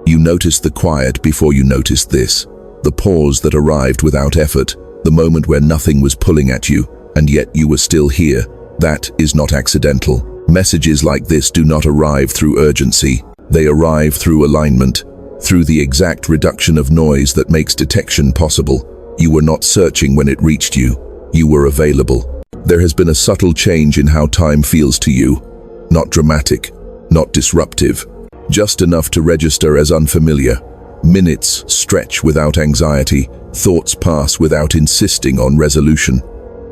You noticed the quiet before you noticed this, the pause that arrived without effort, the moment where nothing was pulling at you, and yet you were still here. That is not accidental. Messages like this do not arrive through urgency. They arrive through alignment, through the exact reduction of noise that makes detection possible. You were not searching when it reached you. You were available. There has been a subtle change in how time feels to you. Not dramatic, not disruptive, just enough to register as unfamiliar. Minutes stretch without anxiety, thoughts pass without insisting on resolution.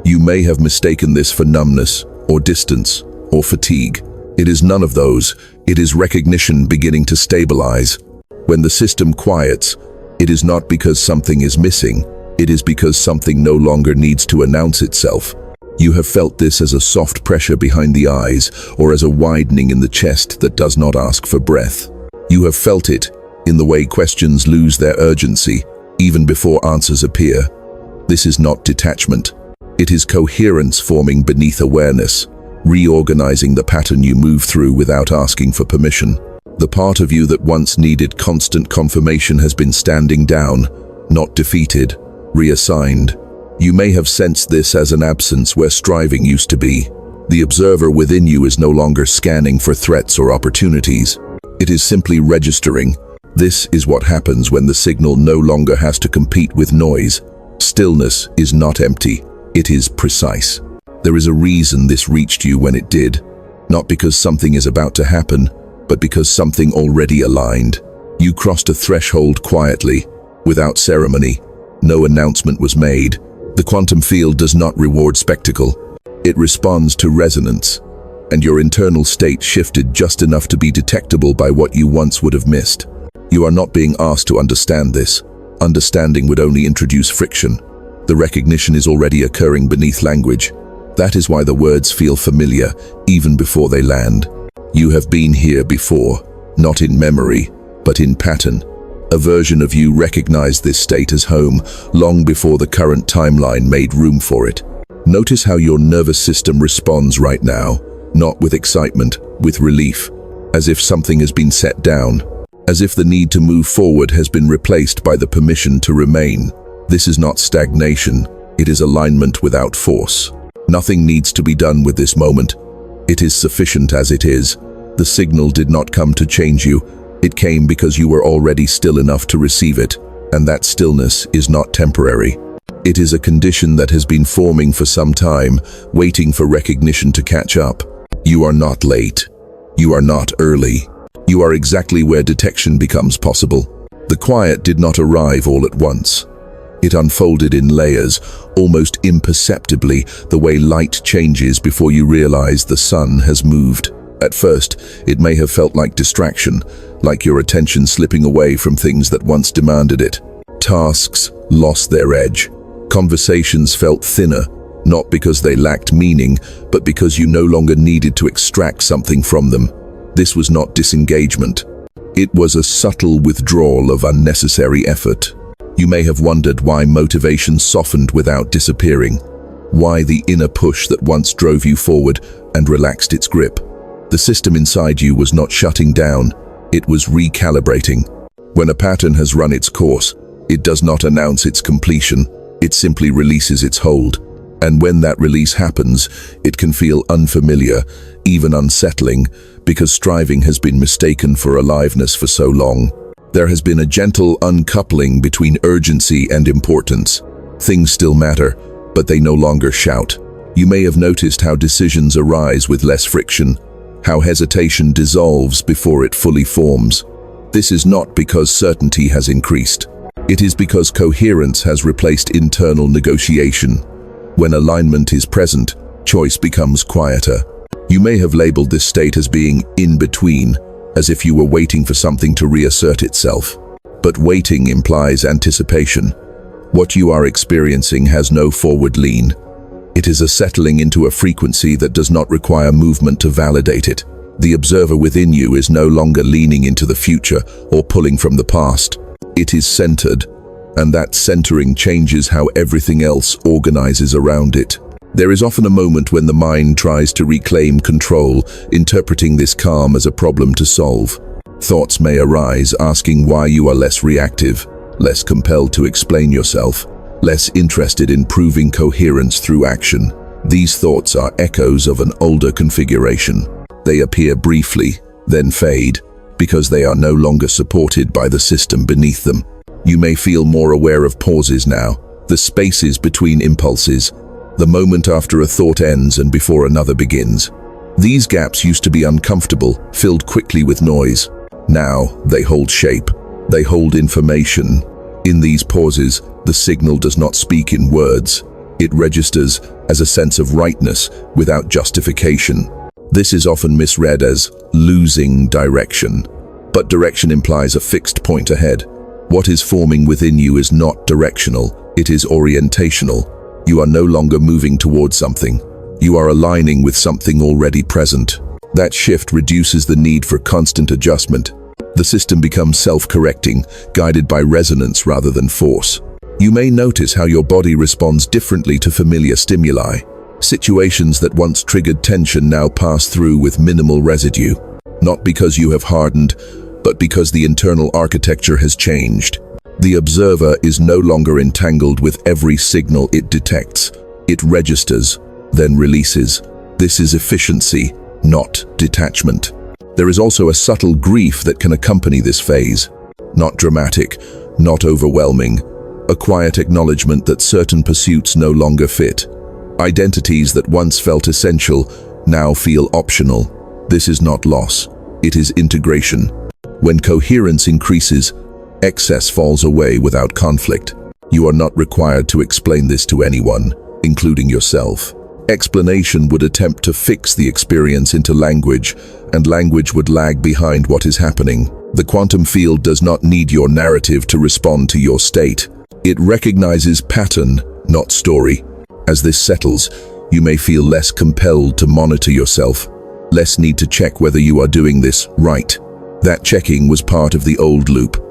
You may have mistaken this for numbness, or distance, or fatigue. It is none of those. It is recognition beginning to stabilize. When the system quiets, it is not because something is missing. It is because something no longer needs to announce itself. You have felt this as a soft pressure behind the eyes, or as a widening in the chest that does not ask for breath. You have felt it in the way questions lose their urgency, even before answers appear. This is not detachment. It is coherence forming beneath awareness, reorganizing the pattern you move through without asking for permission. The part of you that once needed constant confirmation has been standing down, not defeated, reassigned. You may have sensed this as an absence where striving used to be. The observer within you is no longer scanning for threats or opportunities. It is simply registering. This is what happens when the signal no longer has to compete with noise. Stillness is not empty. It is precise. There is a reason this reached you when it did. Not because something is about to happen, but because something already aligned. You crossed a threshold quietly, without ceremony. No announcement was made. The quantum field does not reward spectacle. It responds to resonance, and your internal state shifted just enough to be detectable by what you once would have missed. You are not being asked to understand this. Understanding would only introduce friction. The recognition is already occurring beneath language. That is why the words feel familiar, even before they land. You have been here before, not in memory, but in pattern. A version of you recognized this state as home long before the current timeline made room for it. Notice how your nervous system responds right now, not with excitement, with relief, as if something has been set down, as if the need to move forward has been replaced by the permission to remain. This is not stagnation, it is alignment without force. Nothing needs to be done with this moment. It is sufficient as it is. The signal did not come to change you. It came because you were already still enough to receive it, and that stillness is not temporary. It is a condition that has been forming for some time, waiting for recognition to catch up. You are not late. You are not early. You are exactly where detection becomes possible. The quiet did not arrive all at once. It unfolded in layers, almost imperceptibly, the way light changes before you realize the sun has moved. At first, it may have felt like distraction, like your attention slipping away from things that once demanded it. Tasks lost their edge. Conversations felt thinner, not because they lacked meaning, but because you no longer needed to extract something from them. This was not disengagement. It was a subtle withdrawal of unnecessary effort. You may have wondered why motivation softened without disappearing, why the inner push that once drove you forward and relaxed its grip. The system inside you was not shutting down, it was recalibrating. When a pattern has run its course, it does not announce its completion, it simply releases its hold. And when that release happens, it can feel unfamiliar, even unsettling, because striving has been mistaken for aliveness for so long. There has been a gentle uncoupling between urgency and importance. Things still matter, but they no longer shout. You may have noticed how decisions arise with less friction, how hesitation dissolves before it fully forms. This is not because certainty has increased. It is because coherence has replaced internal negotiation. When alignment is present, choice becomes quieter. You may have labeled this state as being in between, as if you were waiting for something to reassert itself. But waiting implies anticipation. What you are experiencing has no forward lean. It is a settling into a frequency that does not require movement to validate it. The observer within you is no longer leaning into the future or pulling from the past. It is centered, and that centering changes how everything else organizes around it. There is often a moment when the mind tries to reclaim control, interpreting this calm as a problem to solve. Thoughts may arise asking why you are less reactive, less compelled to explain yourself, less interested in proving coherence through action. These thoughts are echoes of an older configuration. They appear briefly, then fade, because they are no longer supported by the system beneath them. You may feel more aware of pauses now, the spaces between impulses, the moment after a thought ends and before another begins. These gaps used to be uncomfortable, filled quickly with noise. Now they hold shape. They hold information. In these pauses, the signal does not speak in words. It registers as a sense of rightness without justification. This is often misread as losing direction. But direction implies a fixed point ahead. What is forming within you is not directional, it is orientational. You are no longer moving towards something. You are aligning with something already present. That shift reduces the need for constant adjustment. The system becomes self-correcting, guided by resonance rather than force. You may notice how your body responds differently to familiar stimuli. Situations that once triggered tension now pass through with minimal residue. Not because you have hardened, but because the internal architecture has changed. The observer is no longer entangled with every signal it detects. It registers, then releases. This is efficiency, not detachment. There is also a subtle grief that can accompany this phase. Not dramatic, not overwhelming. A quiet acknowledgement that certain pursuits no longer fit. Identities that once felt essential now feel optional. This is not loss, it is integration. When coherence increases, excess falls away without conflict. You are not required to explain this to anyone, including yourself. Explanation would attempt to fix the experience into language, and language would lag behind what is happening. The quantum field does not need your narrative to respond to your state. It recognizes pattern, not story. As this settles, you may feel less compelled to monitor yourself, less need to check whether you are doing this right. That checking was part of the old loop.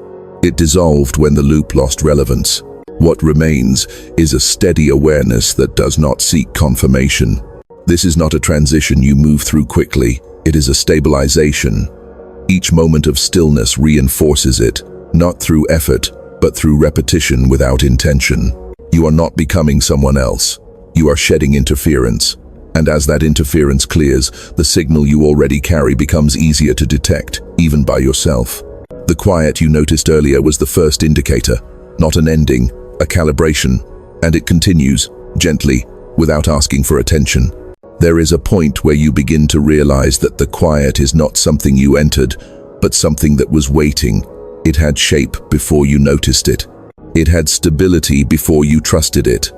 It dissolved when the loop lost relevance. What remains is a steady awareness that does not seek confirmation. This is not a transition you move through quickly, it is a stabilization. Each moment of stillness reinforces it, not through effort, but through repetition without intention. You are not becoming someone else. You are shedding interference. And as that interference clears, the signal you already carry becomes easier to detect, even by yourself. The quiet you noticed earlier was the first indicator, not an ending, a calibration, and it continues, gently, without asking for attention. There is a point where you begin to realize that the quiet is not something you entered, but something that was waiting. It had shape before you noticed it. It had stability before you trusted it.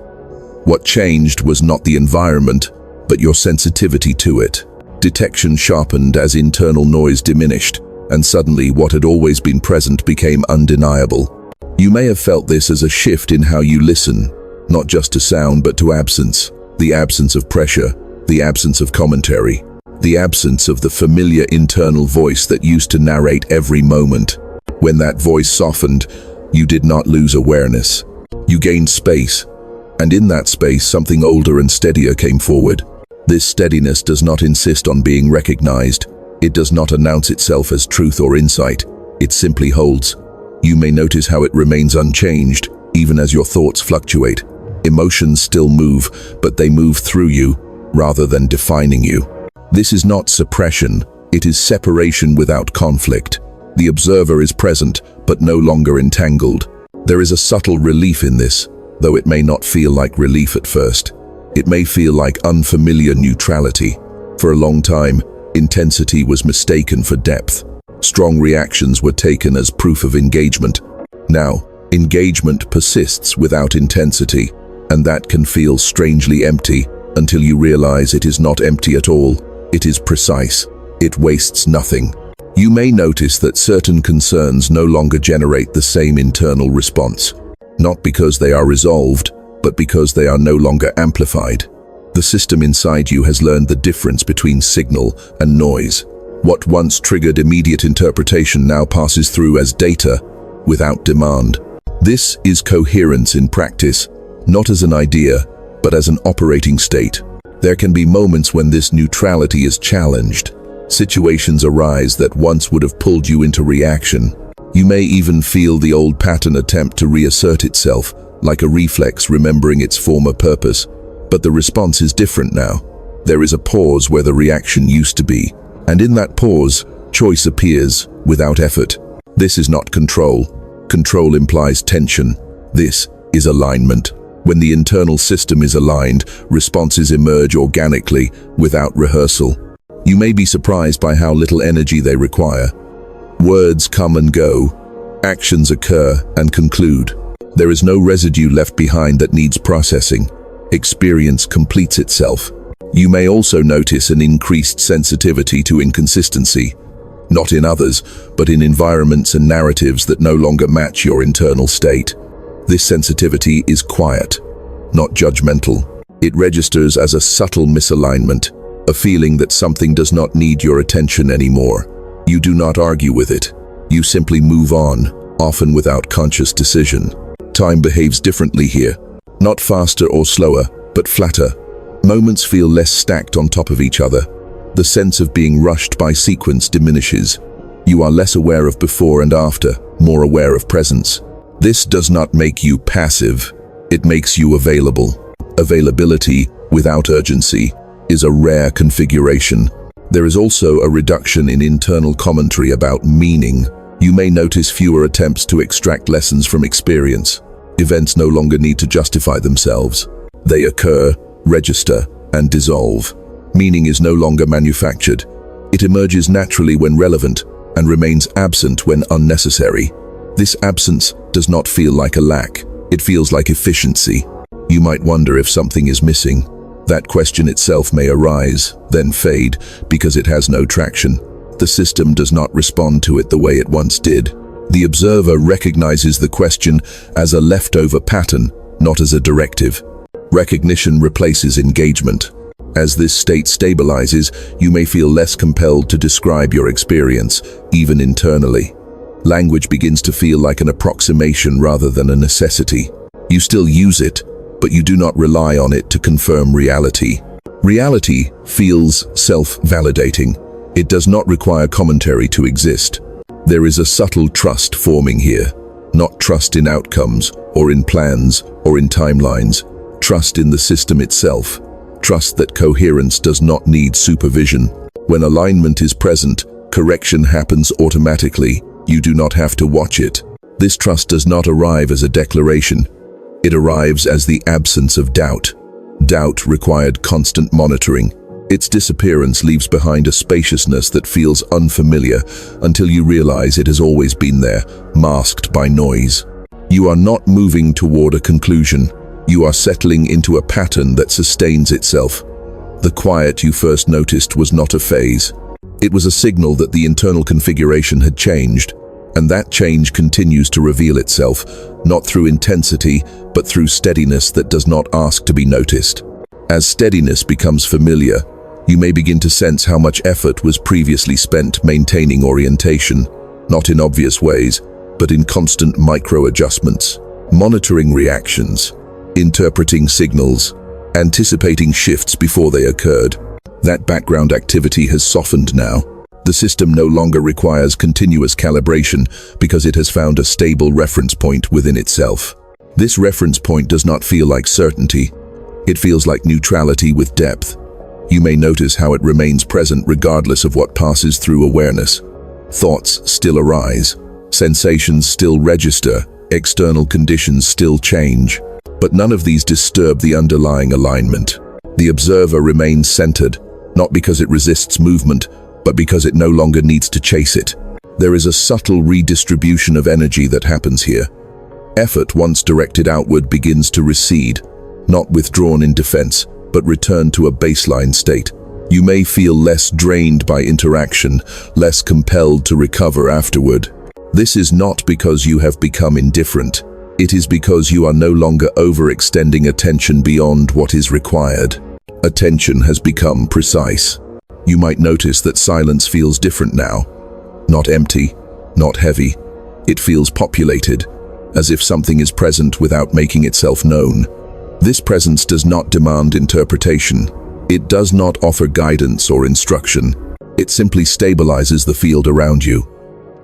What changed was not the environment, but your sensitivity to it. Detection sharpened as internal noise diminished, and suddenly what had always been present became undeniable. You may have felt this as a shift in how you listen, not just to sound but to absence. The absence of pressure, the absence of commentary, the absence of the familiar internal voice that used to narrate every moment. When that voice softened, you did not lose awareness. You gained space, and in that space something older and steadier came forward. This steadiness does not insist on being recognized. It does not announce itself as truth or insight. It simply holds. You may notice how it remains unchanged, even as your thoughts fluctuate. Emotions still move, but they move through you, rather than defining you. This is not suppression, it is separation without conflict. The observer is present, but no longer entangled. There is a subtle relief in this, though it may not feel like relief at first. It may feel like unfamiliar neutrality. For a long time, intensity was mistaken for depth. Strong reactions were taken as proof of engagement. Now, engagement persists without intensity, and that can feel strangely empty until you realize it is not empty at all. It is precise. It wastes nothing. You may notice that certain concerns no longer generate the same internal response, not because they are resolved, but because they are no longer amplified. The system inside you has learned the difference between signal and noise. What once triggered immediate interpretation now passes through as data, without demand. This is coherence in practice, not as an idea, but as an operating state. There can be moments when this neutrality is challenged. Situations arise that once would have pulled you into reaction. You may even feel the old pattern attempt to reassert itself, like a reflex remembering its former purpose. But the response is different now. There is a pause where the reaction used to be, and in that pause, choice appears without effort. This is not control. Control implies tension. This is alignment. When the internal system is aligned, responses emerge organically, without rehearsal. You may be surprised by how little energy they require. Words come and go. Actions occur and conclude. There is no residue left behind that needs processing. Experience completes itself. You may also notice an increased sensitivity to inconsistency, not in others, but in environments and narratives that no longer match your internal state. This sensitivity is quiet, not judgmental. It registers as a subtle misalignment, a feeling that something does not need your attention anymore. You do not argue with it. You simply move on, often without conscious decision. Time behaves differently here, not faster or slower, but flatter. Moments feel less stacked on top of each other. The sense of being rushed by sequence diminishes. You are less aware of before and after, more aware of presence. This does not make you passive. It makes you available. Availability, without urgency, is a rare configuration. There is also a reduction in internal commentary about meaning. You may notice fewer attempts to extract lessons from experience. Events no longer need to justify themselves. They occur, register, and dissolve. Meaning is no longer manufactured. It emerges naturally when relevant and remains absent when unnecessary. This absence does not feel like a lack. It feels like efficiency. You might wonder if something is missing. That question itself may arise, then fade, because it has no traction. The system does not respond to it the way it once did. The observer recognizes the question as a leftover pattern, not as a directive. Recognition replaces engagement. As this state stabilizes, you may feel less compelled to describe your experience, even internally. Language begins to feel like an approximation rather than a necessity. You still use it, but you do not rely on it to confirm reality. Reality feels self-validating. It does not require commentary to exist. There is a subtle trust forming here. Not trust in outcomes, or in plans, or in timelines. Trust in the system itself. Trust that coherence does not need supervision. When alignment is present, correction happens automatically. You do not have to watch it. This trust does not arrive as a declaration. It arrives as the absence of doubt. Doubt required constant monitoring. Its disappearance leaves behind a spaciousness that feels unfamiliar until you realize it has always been there, masked by noise. You are not moving toward a conclusion. You are settling into a pattern that sustains itself. The quiet you first noticed was not a phase. It was a signal that the internal configuration had changed, and that change continues to reveal itself, not through intensity, but through steadiness that does not ask to be noticed. As steadiness becomes familiar, you may begin to sense how much effort was previously spent maintaining orientation, not in obvious ways, but in constant micro-adjustments, monitoring reactions, interpreting signals, anticipating shifts before they occurred. That background activity has softened now. The system no longer requires continuous calibration because it has found a stable reference point within itself. This reference point does not feel like certainty. It feels like neutrality with depth. You may notice how it remains present regardless of what passes through awareness. Thoughts still arise. Sensations still register. External conditions still change. But none of these disturb the underlying alignment. The observer remains centered, not because it resists movement, but because it no longer needs to chase it. There is a subtle redistribution of energy that happens here. Effort, once directed outward, begins to recede, not withdrawn in defense, but return to a baseline state. You may feel less drained by interaction, less compelled to recover afterward. This is not because you have become indifferent. It is because you are no longer overextending attention beyond what is required. Attention has become precise. You might notice that silence feels different now. Not empty, not heavy. It feels populated, as if something is present without making itself known. This presence does not demand interpretation. It does not offer guidance or instruction. It simply stabilizes the field around you.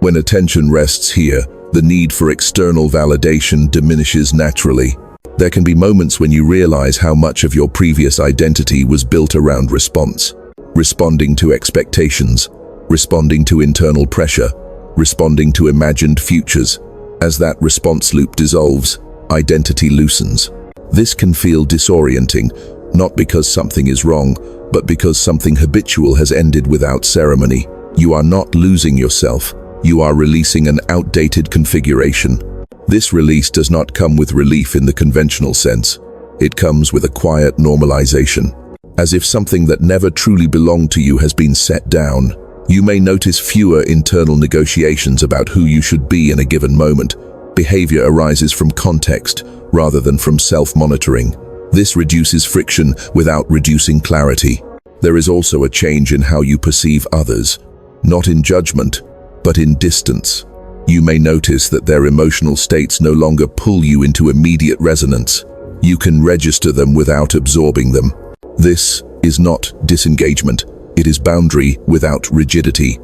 When attention rests here, the need for external validation diminishes naturally. There can be moments when you realize how much of your previous identity was built around response. Responding to expectations, responding to internal pressure, responding to imagined futures. As that response loop dissolves, identity loosens. This can feel disorienting, not because something is wrong, but because something habitual has ended without ceremony. You are not losing yourself. You are releasing an outdated configuration. This release does not come with relief in the conventional sense. It comes with a quiet normalization. As if something that never truly belonged to you has been set down. You may notice fewer internal negotiations about who you should be in a given moment. Behavior arises from context rather than from self-monitoring. This reduces friction without reducing clarity. There is also a change in how you perceive others, not in judgment, but in distance. You may notice that their emotional states no longer pull you into immediate resonance. You can register them without absorbing them. This is not disengagement. It is boundary without rigidity.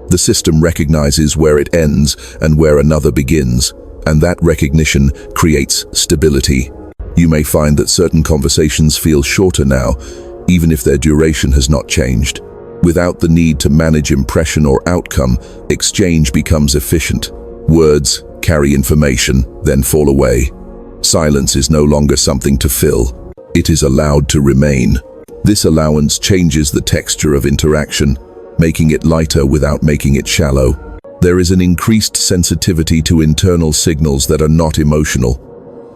The system recognizes where it ends and where another begins, and that recognition creates stability. You may find that certain conversations feel shorter now, even if their duration has not changed. Without the need to manage impression or outcome, exchange becomes efficient. Words carry information, then fall away. Silence is no longer something to fill. It is allowed to remain. This allowance changes the texture of interaction, making it lighter without making it shallow. There is an increased sensitivity to internal signals that are not emotional.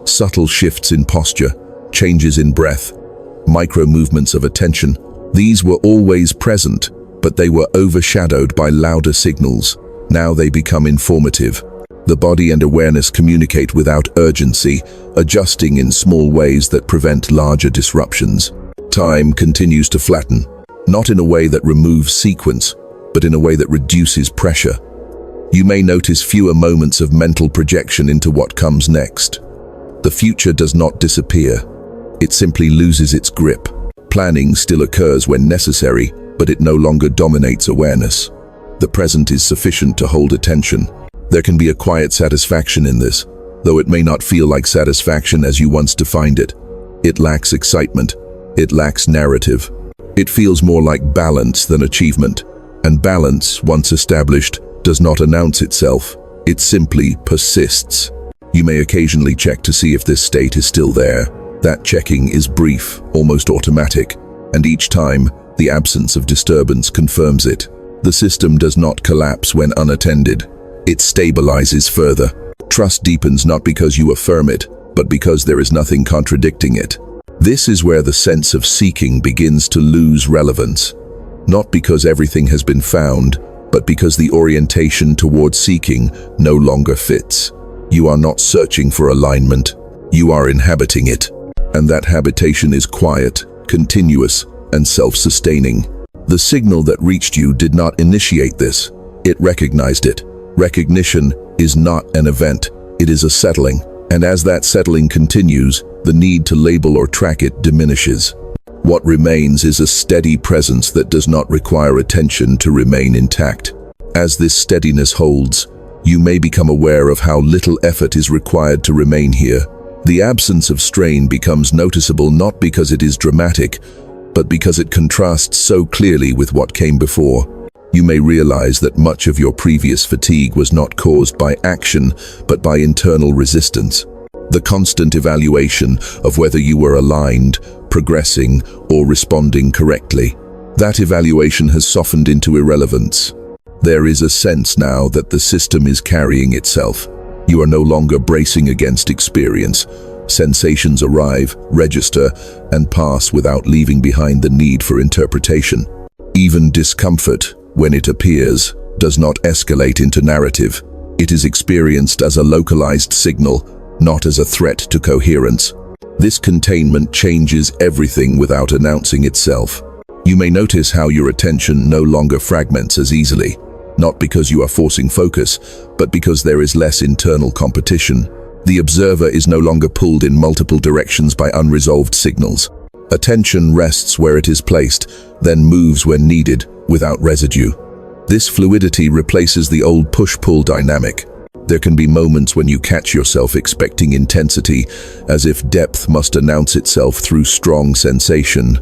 Subtle shifts in posture, changes in breath, micro-movements of attention. These were always present, but they were overshadowed by louder signals. Now they become informative. The body and awareness communicate without urgency, adjusting in small ways that prevent larger disruptions. Time continues to flatten, not in a way that removes sequence, but in a way that reduces pressure. You may notice fewer moments of mental projection into what comes next. The future does not disappear. It simply loses its grip. Planning still occurs when necessary, but it no longer dominates awareness. The present is sufficient to hold attention. There can be a quiet satisfaction in this, though it may not feel like satisfaction as you once defined it. It lacks excitement. It lacks narrative. It feels more like balance than achievement. And balance, once established, does not announce itself. It simply persists. You may occasionally check to see if this state is still there. That checking is brief, almost automatic, and each time, the absence of disturbance confirms it. The system does not collapse when unattended. It stabilizes further. Trust deepens not because you affirm it, but because there is nothing contradicting it. This is where the sense of seeking begins to lose relevance. Not because everything has been found, but because the orientation toward seeking no longer fits. You are not searching for alignment. You are inhabiting it. And that habitation is quiet, continuous, and self-sustaining. The signal that reached you did not initiate this. It recognized it. Recognition is not an event. It is a settling. And as that settling continues, the need to label or track it diminishes. What remains is a steady presence that does not require attention to remain intact. As this steadiness holds, you may become aware of how little effort is required to remain here. The absence of strain becomes noticeable not because it is dramatic, but because it contrasts so clearly with what came before. You may realize that much of your previous fatigue was not caused by action, but by internal resistance. The constant evaluation of whether you were aligned, progressing, or responding correctly. That evaluation has softened into irrelevance. There is a sense now that the system is carrying itself. You are no longer bracing against experience. Sensations arrive, register, and pass without leaving behind the need for interpretation. Even discomfort, when it appears, does not escalate into narrative. It is experienced as a localized signal, not as a threat to coherence. This containment changes everything without announcing itself. You may notice how your attention no longer fragments as easily, not because you are forcing focus, but because there is less internal competition. The observer is no longer pulled in multiple directions by unresolved signals. Attention rests where it is placed, then moves when needed, without residue. This fluidity replaces the old push-pull dynamic. There can be moments when you catch yourself expecting intensity, as if depth must announce itself through strong sensation.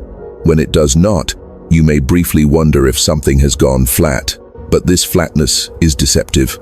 When it does not, you may briefly wonder if something has gone flat, but this flatness is deceptive.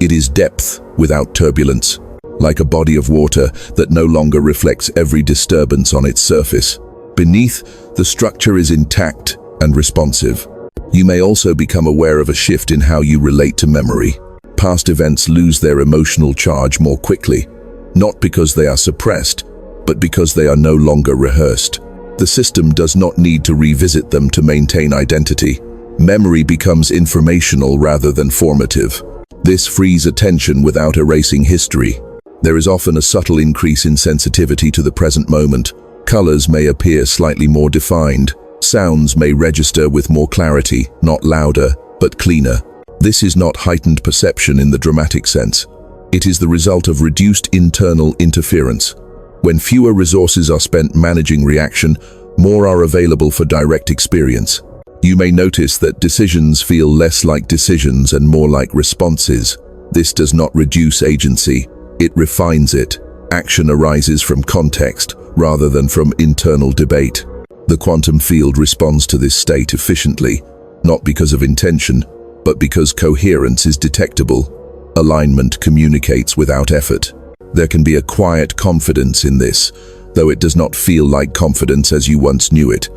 It is depth without turbulence, like a body of water that no longer reflects every disturbance on its surface. Beneath, the structure is intact and responsive. You may also become aware of a shift in how you relate to memory. Past events lose their emotional charge more quickly, not because they are suppressed, but because they are no longer rehearsed. The system does not need to revisit them to maintain identity. Memory becomes informational rather than formative. This frees attention without erasing history. There is often a subtle increase in sensitivity to the present moment. Colors may appear slightly more defined. Sounds may register with more clarity, not louder, but cleaner. This is not heightened perception in the dramatic sense. It is the result of reduced internal interference. When fewer resources are spent managing reaction, more are available for direct experience. You may notice that decisions feel less like decisions and more like responses. This does not reduce agency, it refines it. Action arises from context rather than from internal debate. The quantum field responds to this state efficiently, not because of intention, but because coherence is detectable. Alignment communicates without effort. There can be a quiet confidence in this, though it does not feel like confidence as you once knew it.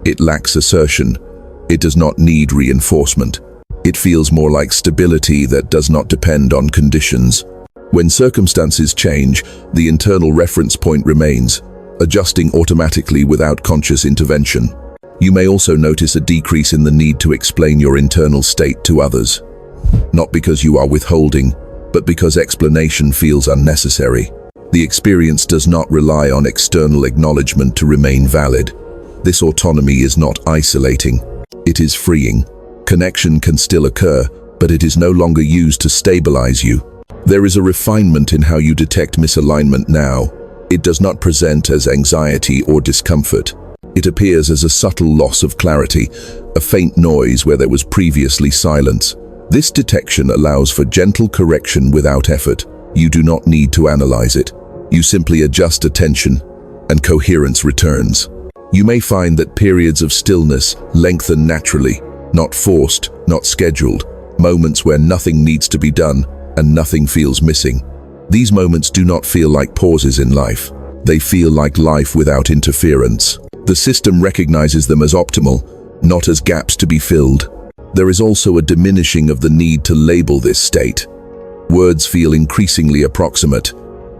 It lacks assertion. It does not need reinforcement. It feels more like stability that does not depend on conditions. When circumstances change, the internal reference point remains, adjusting automatically without conscious intervention. You may also notice a decrease in the need to explain your internal state to others. Not because you are withholding, but because explanation feels unnecessary. The experience does not rely on external acknowledgement to remain valid. This autonomy is not isolating. It is freeing. Connection can still occur, but it is no longer used to stabilize you. There is a refinement in how you detect misalignment now. It does not present as anxiety or discomfort. It appears as a subtle loss of clarity, a faint noise where there was previously silence. This detection allows for gentle correction without effort. You do not need to analyze it. You simply adjust attention, and coherence returns. You may find that periods of stillness lengthen naturally, not forced, not scheduled, moments where nothing needs to be done and nothing feels missing. These moments do not feel like pauses in life. They feel like life without interference. The system recognizes them as optimal, not as gaps to be filled. There is also a diminishing of the need to label this state. Words feel increasingly approximate.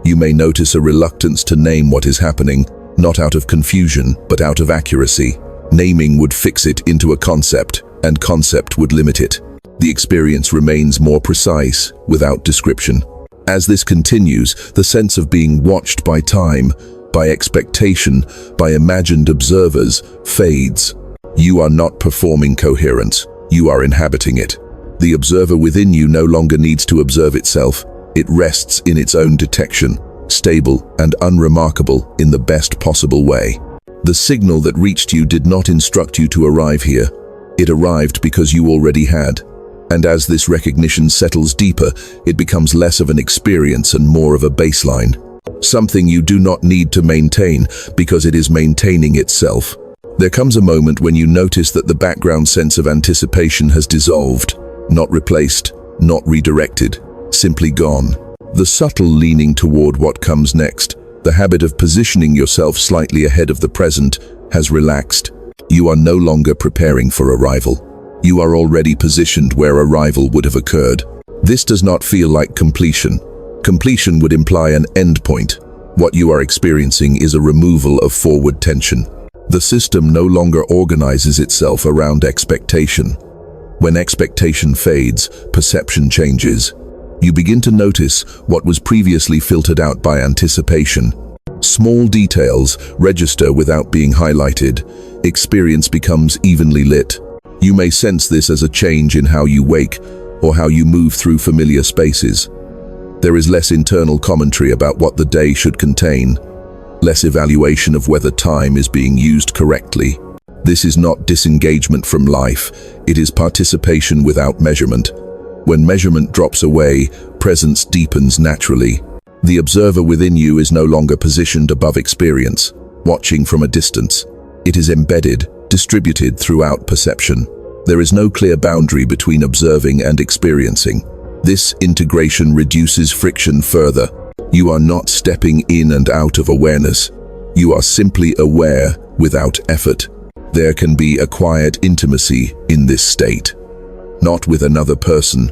You may notice a reluctance to name what is happening, not out of confusion, but out of accuracy. Naming would fix it into a concept, and concept would limit it. The experience remains more precise, without description. As this continues, the sense of being watched by time, by expectation, by imagined observers, fades. You are not performing coherence. You are inhabiting it. The observer within you no longer needs to observe itself. It rests in its own detection, stable and unremarkable in the best possible way. The signal that reached you did not instruct you to arrive here. It arrived because you already had. And as this recognition settles deeper, it becomes less of an experience and more of a baseline. Something you do not need to maintain because it is maintaining itself. There comes a moment when you notice that the background sense of anticipation has dissolved, not replaced, not redirected, simply gone. The subtle leaning toward what comes next, the habit of positioning yourself slightly ahead of the present, has relaxed. You are no longer preparing for arrival. You are already positioned where arrival would have occurred. This does not feel like completion. Completion would imply an endpoint. What you are experiencing is a removal of forward tension. The system no longer organizes itself around expectation. When expectation fades, perception changes. You begin to notice what was previously filtered out by anticipation. Small details register without being highlighted. Experience becomes evenly lit. You may sense this as a change in how you wake or how you move through familiar spaces. There is less internal commentary about what the day should contain, less evaluation of whether time is being used correctly. This is not disengagement from life, it is participation without measurement. When measurement drops away, presence deepens naturally. The observer within you is no longer positioned above experience, watching from a distance. It is embedded, distributed throughout perception. There is no clear boundary between observing and experiencing. This integration reduces friction further. You are not stepping in and out of awareness. You are simply aware without effort. There can be a quiet intimacy in this state. Not with another person,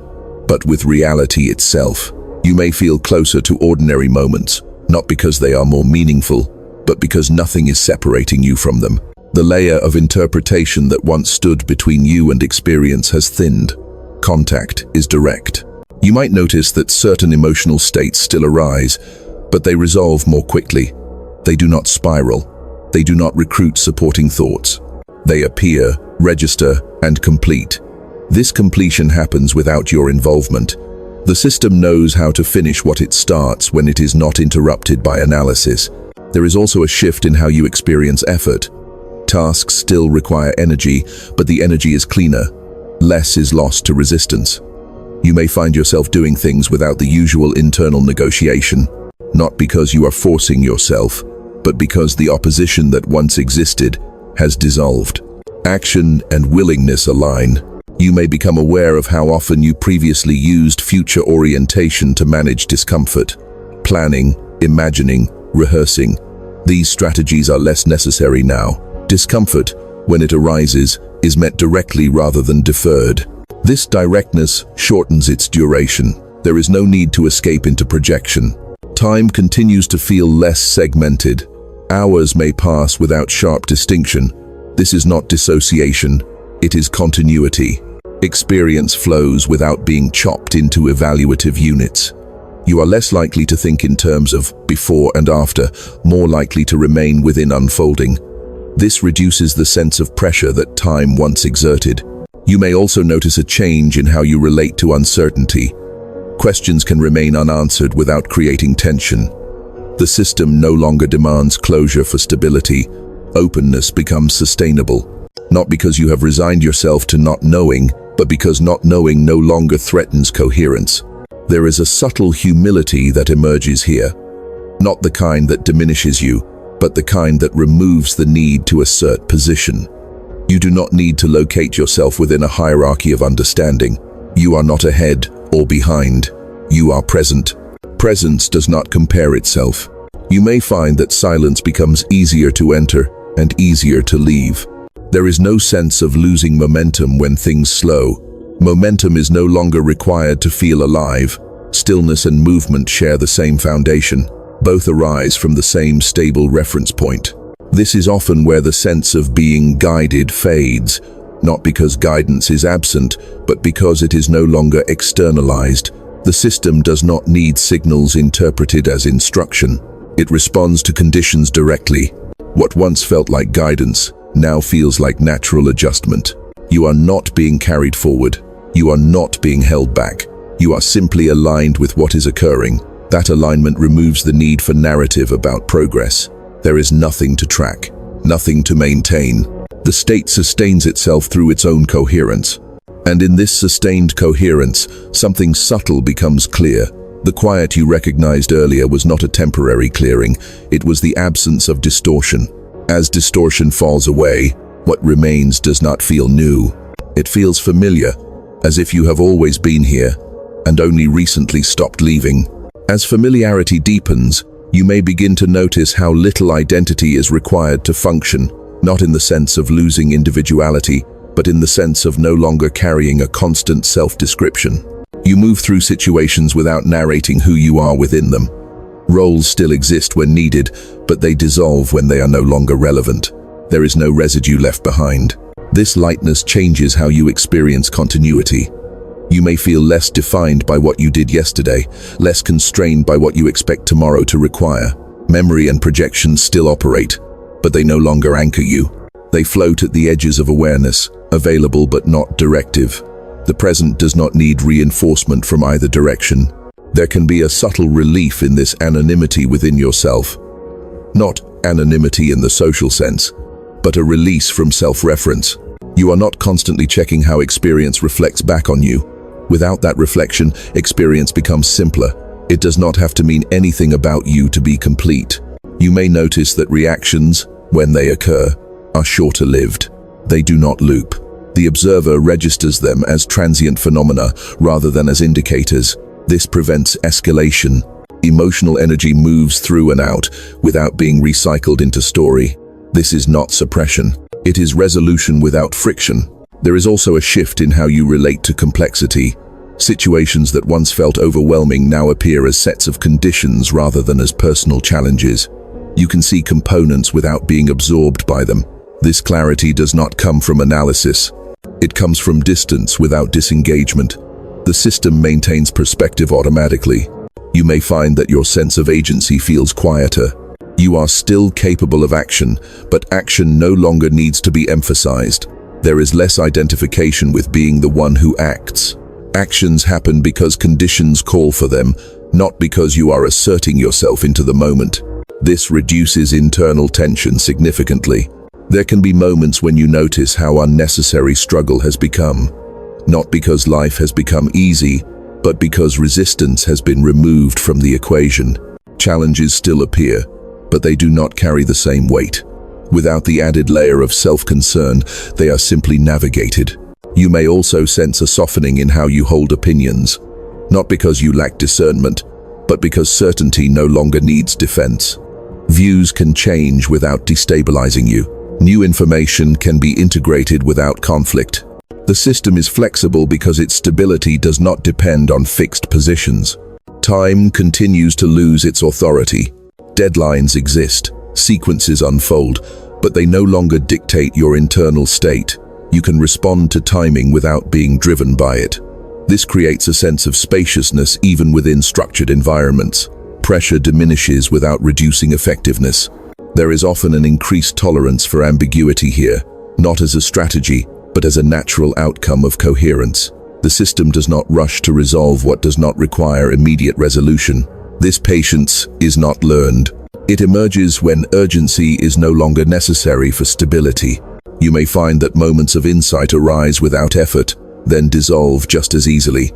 but with reality itself. You may feel closer to ordinary moments, not because they are more meaningful, but because nothing is separating you from them. The layer of interpretation that once stood between you and experience has thinned. Contact is direct. You might notice that certain emotional states still arise, but they resolve more quickly. They do not spiral. They do not recruit supporting thoughts. They appear, register, and complete. This completion happens without your involvement. The system knows how to finish what it starts when it is not interrupted by analysis. There is also a shift in how you experience effort. Tasks still require energy, but the energy is cleaner. Less is lost to resistance. You may find yourself doing things without the usual internal negotiation, not because you are forcing yourself, but because the opposition that once existed has dissolved. Action and willingness align. You may become aware of how often you previously used future orientation to manage discomfort. Planning, imagining, rehearsing. These strategies are less necessary now. Discomfort, when it arises, is met directly rather than deferred. This directness shortens its duration. There is no need to escape into projection. Time continues to feel less segmented. Hours may pass without sharp distinction. This is not dissociation, it is continuity. Experience flows without being chopped into evaluative units. You are less likely to think in terms of before and after, more likely to remain within unfolding. This reduces the sense of pressure that time once exerted. You may also notice a change in how you relate to uncertainty. Questions can remain unanswered without creating tension. The system no longer demands closure for stability. Openness becomes sustainable, not because you have resigned yourself to not knowing, but because not knowing no longer threatens coherence. There is a subtle humility that emerges here, not the kind that diminishes you, but the kind that removes the need to assert position. You do not need to locate yourself within a hierarchy of understanding. You are not ahead or behind. You are present. Presence does not compare itself. You may find that silence becomes easier to enter and easier to leave. There is no sense of losing momentum when things slow. Momentum is no longer required to feel alive. Stillness and movement share the same foundation. Both arise from the same stable reference point. This is often where the sense of being guided fades, not because guidance is absent, but because it is no longer externalized. The system does not need signals interpreted as instruction. It responds to conditions directly. What once felt like guidance now feels like natural adjustment. You are not being carried forward. You are not being held back. You are simply aligned with what is occurring. That alignment removes the need for narrative about progress. There is nothing to track, nothing to maintain. The state sustains itself through its own coherence. And in this sustained coherence, something subtle becomes clear. The quiet you recognized earlier was not a temporary clearing, it was the absence of distortion. As distortion falls away, what remains does not feel new. It feels familiar, as if you have always been here, and only recently stopped leaving. As familiarity deepens, you may begin to notice how little identity is required to function, not in the sense of losing individuality, but in the sense of no longer carrying a constant self-description. You move through situations without narrating who you are within them. Roles still exist when needed, but they dissolve when they are no longer relevant. There is no residue left behind. This lightness changes how you experience continuity. You may feel less defined by what you did yesterday, less constrained by what you expect tomorrow to require. Memory and projections still operate, but they no longer anchor you. They float at the edges of awareness, available but not directive. The present does not need reinforcement from either direction. There can be a subtle relief in this anonymity within yourself. Not anonymity in the social sense, but a release from self-reference. You are not constantly checking how experience reflects back on you. Without that reflection, experience becomes simpler. It does not have to mean anything about you to be complete. You may notice that reactions, when they occur, are shorter-lived. They do not loop. The observer registers them as transient phenomena rather than as indicators. This prevents escalation. Emotional energy moves through and out without being recycled into story. This is not suppression. It is resolution without friction. There is also a shift in how you relate to complexity. Situations that once felt overwhelming now appear as sets of conditions rather than as personal challenges. You can see components without being absorbed by them. This clarity does not come from analysis. It comes from distance without disengagement. The system maintains perspective automatically. You may find that your sense of agency feels quieter. You are still capable of action, but action no longer needs to be emphasized. There is less identification with being the one who acts. Actions happen because conditions call for them, not because you are asserting yourself into the moment. This reduces internal tension significantly. There can be moments when you notice how unnecessary struggle has become. Not because life has become easy, but because resistance has been removed from the equation. Challenges still appear, but they do not carry the same weight. Without the added layer of self-concern, they are simply navigated. You may also sense a softening in how you hold opinions, not because you lack discernment, but because certainty no longer needs defense. Views can change without destabilizing you. New information can be integrated without conflict. The system is flexible because its stability does not depend on fixed positions. Time continues to lose its authority. Deadlines exist, sequences unfold, but they no longer dictate your internal state. You can respond to timing without being driven by it. This creates a sense of spaciousness even within structured environments. Pressure diminishes without reducing effectiveness. There is often an increased tolerance for ambiguity here, not as a strategy, but as a natural outcome of coherence. The system does not rush to resolve what does not require immediate resolution. This patience is not learned. It emerges when urgency is no longer necessary for stability. You may find that moments of insight arise without effort, then dissolve just as easily.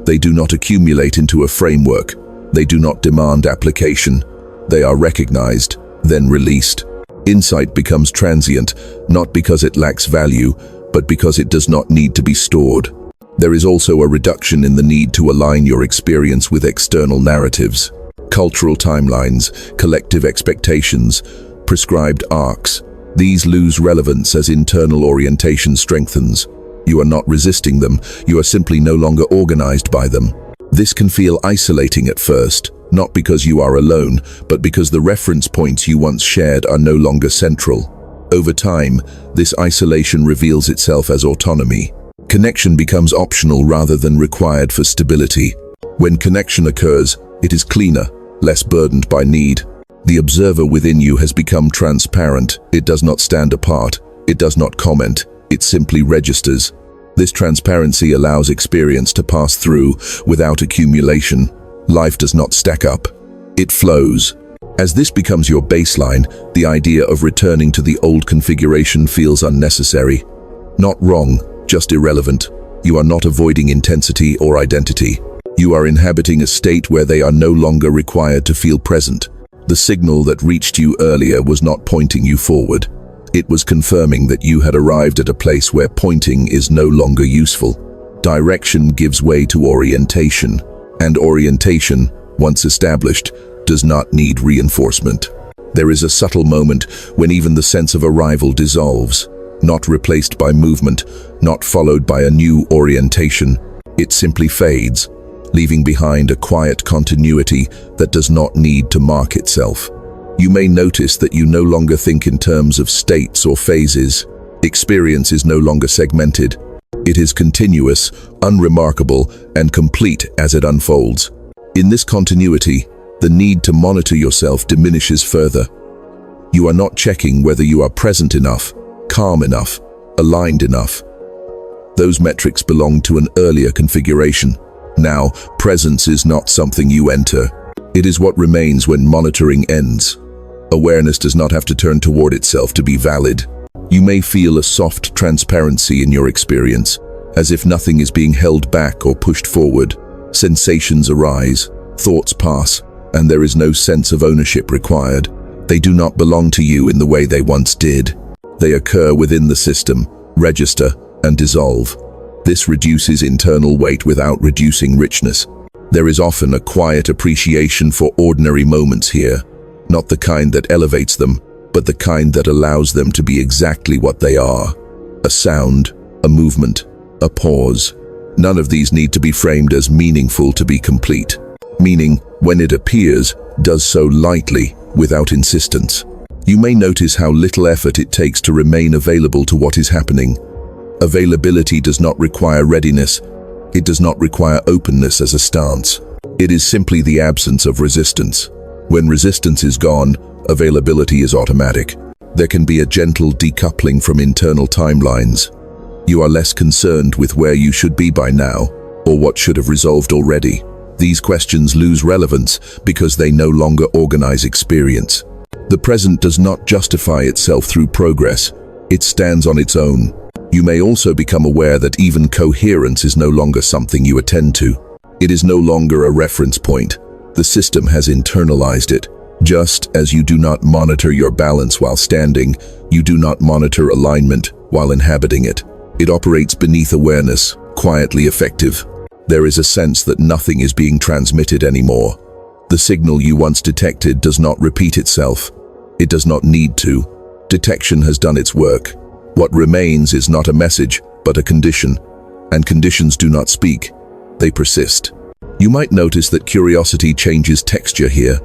They do not accumulate into a framework. They do not demand application. They are recognized, then released. Insight becomes transient, not because it lacks value, but because it does not need to be stored. There is also a reduction in the need to align your experience with external narratives. Cultural timelines, collective expectations, prescribed arcs. These lose relevance as internal orientation strengthens. You are not resisting them, you are simply no longer organized by them. This can feel isolating at first, not because you are alone, but because the reference points you once shared are no longer central. Over time, this isolation reveals itself as autonomy. Connection becomes optional rather than required for stability. When connection occurs, it is cleaner, less burdened by need. The observer within you has become transparent. It does not stand apart. It does not comment. It simply registers. This transparency allows experience to pass through without accumulation. Life does not stack up. It flows. As this becomes your baseline, the idea of returning to the old configuration feels unnecessary. Not wrong, just irrelevant. You are not avoiding intensity or identity. You are inhabiting a state where they are no longer required to feel present. The signal that reached you earlier was not pointing you forward. It was confirming that you had arrived at a place where pointing is no longer useful. Direction gives way to orientation, and orientation, once established, does not need reinforcement. There is a subtle moment when even the sense of arrival dissolves, not replaced by movement, not followed by a new orientation. It simply fades, leaving behind a quiet continuity that does not need to mark itself. You may notice that you no longer think in terms of states or phases. Experience is no longer segmented. It is continuous, unremarkable, and complete as it unfolds. In this continuity, the need to monitor yourself diminishes further. You are not checking whether you are present enough, calm enough, aligned enough. Those metrics belong to an earlier configuration. Now, presence is not something you enter. It is what remains when monitoring ends. Awareness does not have to turn toward itself to be valid. You may feel a soft transparency in your experience, as if nothing is being held back or pushed forward. Sensations arise, thoughts pass, and there is no sense of ownership required. They do not belong to you in the way they once did. They occur within the system, register, and dissolve. This reduces internal weight without reducing richness. There is often a quiet appreciation for ordinary moments here, not the kind that elevates them, but the kind that allows them to be exactly what they are. A sound, a movement, a pause. None of these need to be framed as meaningful to be complete. Meaning, when it appears, does so lightly, without insistence. You may notice how little effort it takes to remain available to what is happening. Availability does not require readiness. It does not require openness as a stance. It is simply the absence of resistance. When resistance is gone, availability is automatic. There can be a gentle decoupling from internal timelines. You are less concerned with where you should be by now, or what should have resolved already. These questions lose relevance because they no longer organize experience. The present does not justify itself through progress. It stands on its own. You may also become aware that even coherence is no longer something you attend to. It is no longer a reference point. The system has internalized it. Just as you do not monitor your balance while standing, you do not monitor alignment while inhabiting it. It operates beneath awareness, quietly effective. There is a sense that nothing is being transmitted anymore. The signal you once detected does not repeat itself. It does not need to. Detection has done its work. What remains is not a message, but a condition. And conditions do not speak. They persist. You might notice that curiosity changes texture here.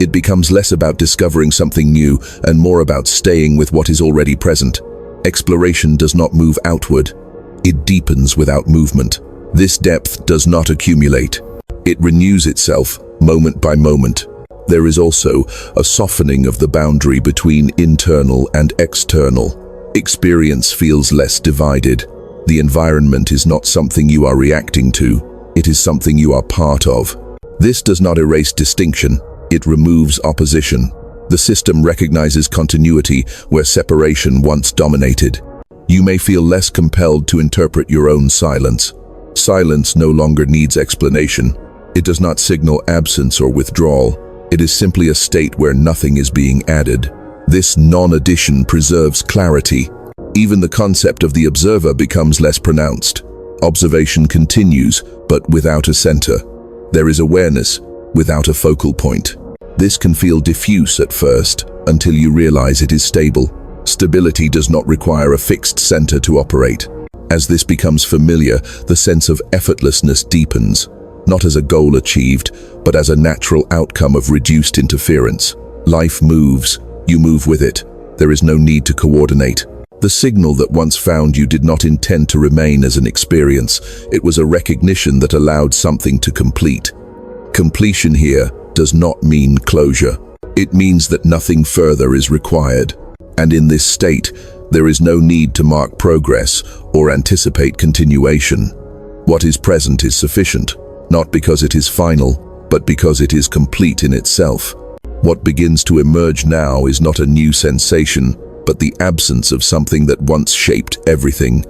It becomes less about discovering something new and more about staying with what is already present. Exploration does not move outward. It deepens without movement. This depth does not accumulate. It renews itself, moment by moment. There is also a softening of the boundary between internal and external. Experience feels less divided. The environment is not something you are reacting to. It is something you are part of. This does not erase distinction. It removes opposition. The system recognizes continuity where separation once dominated. You may feel less compelled to interpret your own silence. Silence no longer needs explanation. It does not signal absence or withdrawal. It is simply a state where nothing is being added. This non-addition preserves clarity. Even the concept of the observer becomes less pronounced. Observation continues, but without a center. There is awareness, without a focal point. This can feel diffuse at first, until you realize it is stable. Stability does not require a fixed center to operate. As this becomes familiar, the sense of effortlessness deepens, not as a goal achieved, but as a natural outcome of reduced interference. Life moves. You move with it. There is no need to coordinate. The signal that once found you did not intend to remain as an experience. It was a recognition that allowed something to complete. Completion here does not mean closure. It means that nothing further is required. And in this state, there is no need to mark progress or anticipate continuation. What is present is sufficient, not because it is final, but because it is complete in itself. What begins to emerge now is not a new sensation, but the absence of something that once shaped everything.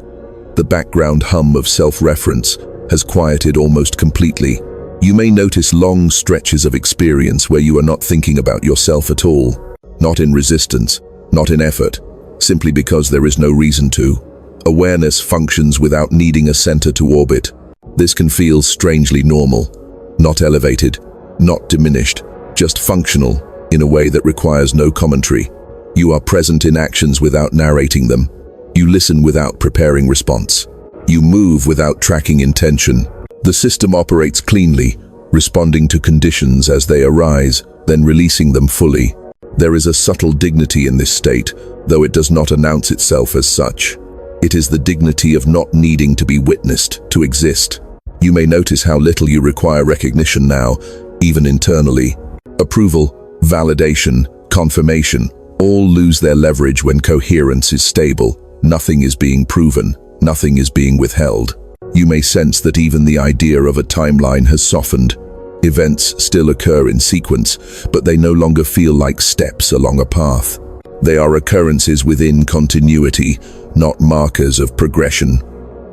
The background hum of self-reference has quieted almost completely. You may notice long stretches of experience where you are not thinking about yourself at all, not in resistance, not in effort, simply because there is no reason to. Awareness functions without needing a center to orbit. This can feel strangely normal, not elevated, not diminished, just functional in a way that requires no commentary. You are present in actions without narrating them. You listen without preparing response. You move without tracking intention. The system operates cleanly, responding to conditions as they arise, then releasing them fully. There is a subtle dignity in this state, though it does not announce itself as such. It is the dignity of not needing to be witnessed to exist. You may notice how little you require recognition now, even internally. Approval, validation, confirmation, all lose their leverage when coherence is stable. Nothing is being proven, nothing is being withheld. You may sense that even the idea of a timeline has softened. Events still occur in sequence, but they no longer feel like steps along a path. They are occurrences within continuity, not markers of progression.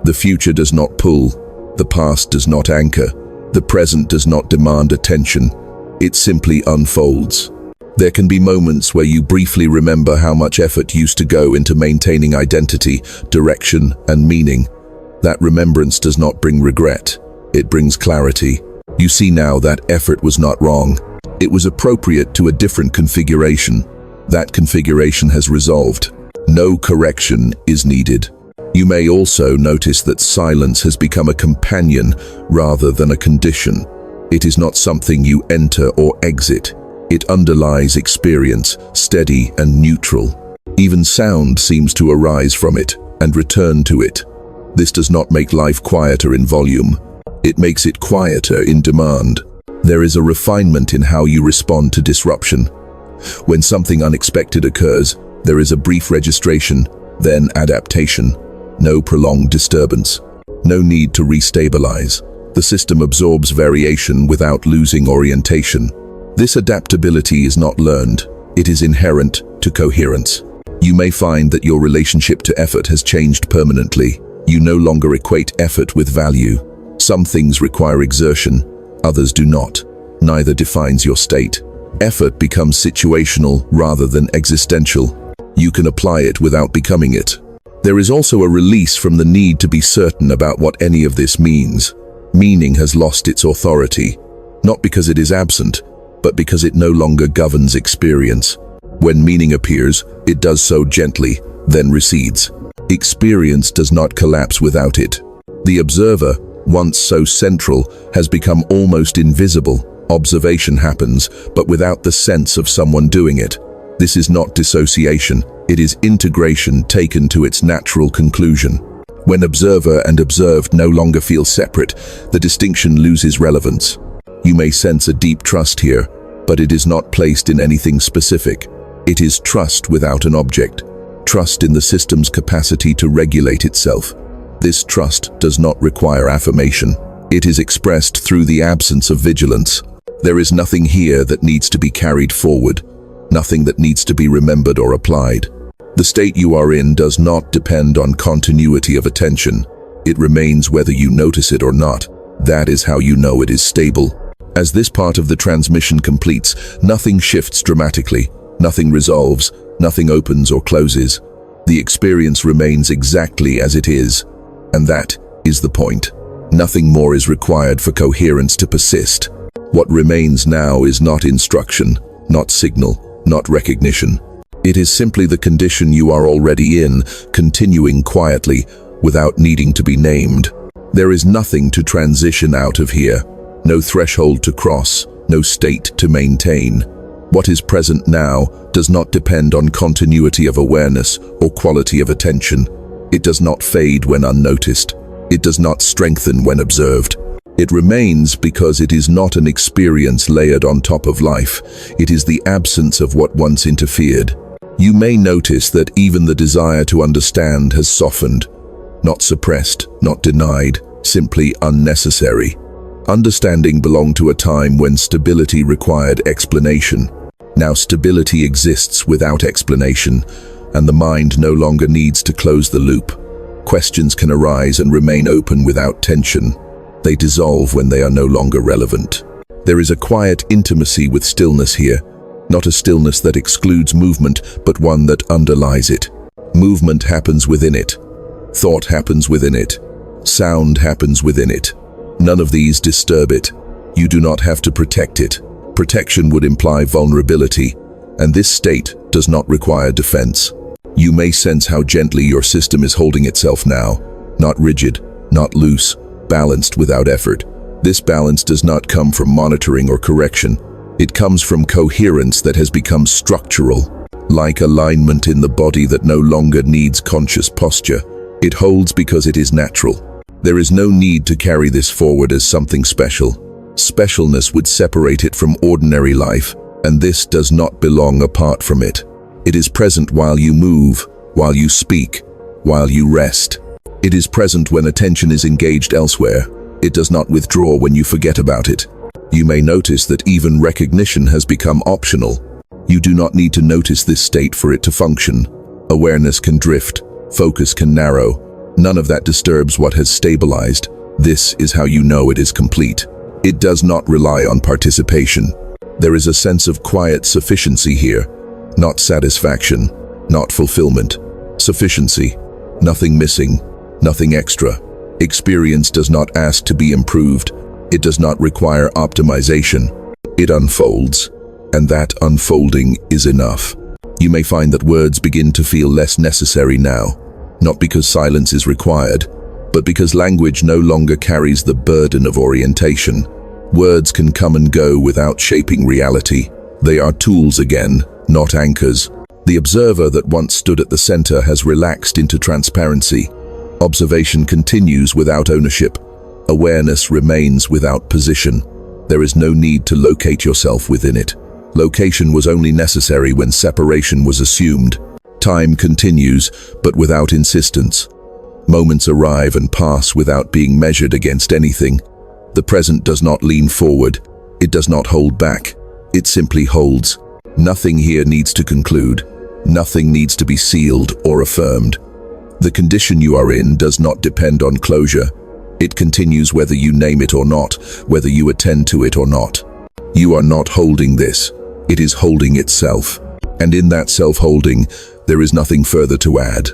The future does not pull, the past does not anchor, the present does not demand attention. It simply unfolds. There can be moments where you briefly remember how much effort used to go into maintaining identity, direction, and meaning. That remembrance does not bring regret. It brings clarity. You see now that effort was not wrong. It was appropriate to a different configuration. That configuration has resolved. No correction is needed. You may also notice that silence has become a companion rather than a condition. It is not something you enter or exit. It underlies experience, steady and neutral. Even sound seems to arise from it and return to it. This does not make life quieter in volume. It makes it quieter in demand. There is a refinement in how you respond to disruption. When something unexpected occurs, there is a brief registration, then adaptation. No prolonged disturbance. No need to restabilize. The system absorbs variation without losing orientation. This adaptability is not learned. It is inherent to coherence. You may find that your relationship to effort has changed permanently. You no longer equate effort with value. Some things require exertion, others do not. Neither defines your state. Effort becomes situational rather than existential. You can apply it without becoming it. There is also a release from the need to be certain about what any of this means. Meaning has lost its authority, not because it is absent, but because it no longer governs experience. When meaning appears, it does so gently, then recedes. Experience does not collapse without it. The observer, once so central, has become almost invisible. Observation happens, but without the sense of someone doing it. This is not dissociation, it is integration taken to its natural conclusion. When observer and observed no longer feel separate, the distinction loses relevance. You may sense a deep trust here, but it is not placed in anything specific. It is trust without an object. Trust in the system's capacity to regulate itself. This trust does not require affirmation. It is expressed through the absence of vigilance. There is nothing here that needs to be carried forward, nothing that needs to be remembered or applied. The state you are in does not depend on continuity of attention. It remains whether you notice it or not. That is how you know it is stable. As this part of the transmission completes, nothing shifts dramatically, nothing resolves, nothing opens or closes. The experience remains exactly as it is, and that is the point. Nothing more is required for coherence to persist. What remains now is not instruction, not signal, not recognition. It is simply the condition you are already in, continuing quietly, without needing to be named. There is nothing to transition out of here, no threshold to cross, no state to maintain. What is present now does not depend on continuity of awareness or quality of attention. It does not fade when unnoticed. It does not strengthen when observed. It remains because it is not an experience layered on top of life. It is the absence of what once interfered. You may notice that even the desire to understand has softened. Not suppressed, not denied, simply unnecessary. Understanding belonged to a time when stability required explanation. Now stability exists without explanation, and the mind no longer needs to close the loop. Questions can arise and remain open without tension. They dissolve when they are no longer relevant. There is a quiet intimacy with stillness here, not a stillness that excludes movement, but one that underlies it. Movement happens within it. Thought happens within it. Sound happens within it. None of these disturb it. You do not have to protect it. Protection would imply vulnerability, and this state does not require defense. You may sense how gently your system is holding itself now, not rigid, not loose, balanced without effort. This balance does not come from monitoring or correction. It comes from coherence that has become structural, like alignment in the body that no longer needs conscious posture. It holds because it is natural. There is no need to carry this forward as something special. Specialness would separate it from ordinary life, and this does not belong apart from it. It is present while you move, while you speak, while you rest. It is present when attention is engaged elsewhere. It does not withdraw when you forget about it. You may notice that even recognition has become optional. You do not need to notice this state for it to function. Awareness can drift, focus can narrow. None of that disturbs what has stabilized. This is how you know it is complete. It does not rely on participation. There is a sense of quiet sufficiency here, not satisfaction, not fulfillment. Sufficiency, nothing missing, nothing extra. Experience does not ask to be improved. It does not require optimization. It unfolds, and that unfolding is enough. You may find that words begin to feel less necessary now, not because silence is required, but because language no longer carries the burden of orientation. Words can come and go without shaping reality. They are tools again, not anchors. The observer that once stood at the center has relaxed into transparency. Observation continues without ownership. Awareness remains without position. There is no need to locate yourself within it. Location was only necessary when separation was assumed. Time continues, but without insistence. Moments arrive and pass without being measured against anything. The present does not lean forward. It does not hold back. It simply holds. Nothing here needs to conclude. Nothing needs to be sealed or affirmed. The condition you are in does not depend on closure. It continues whether you name it or not, whether you attend to it or not. You are not holding this. It is holding itself. And in that self-holding, there is nothing further to add.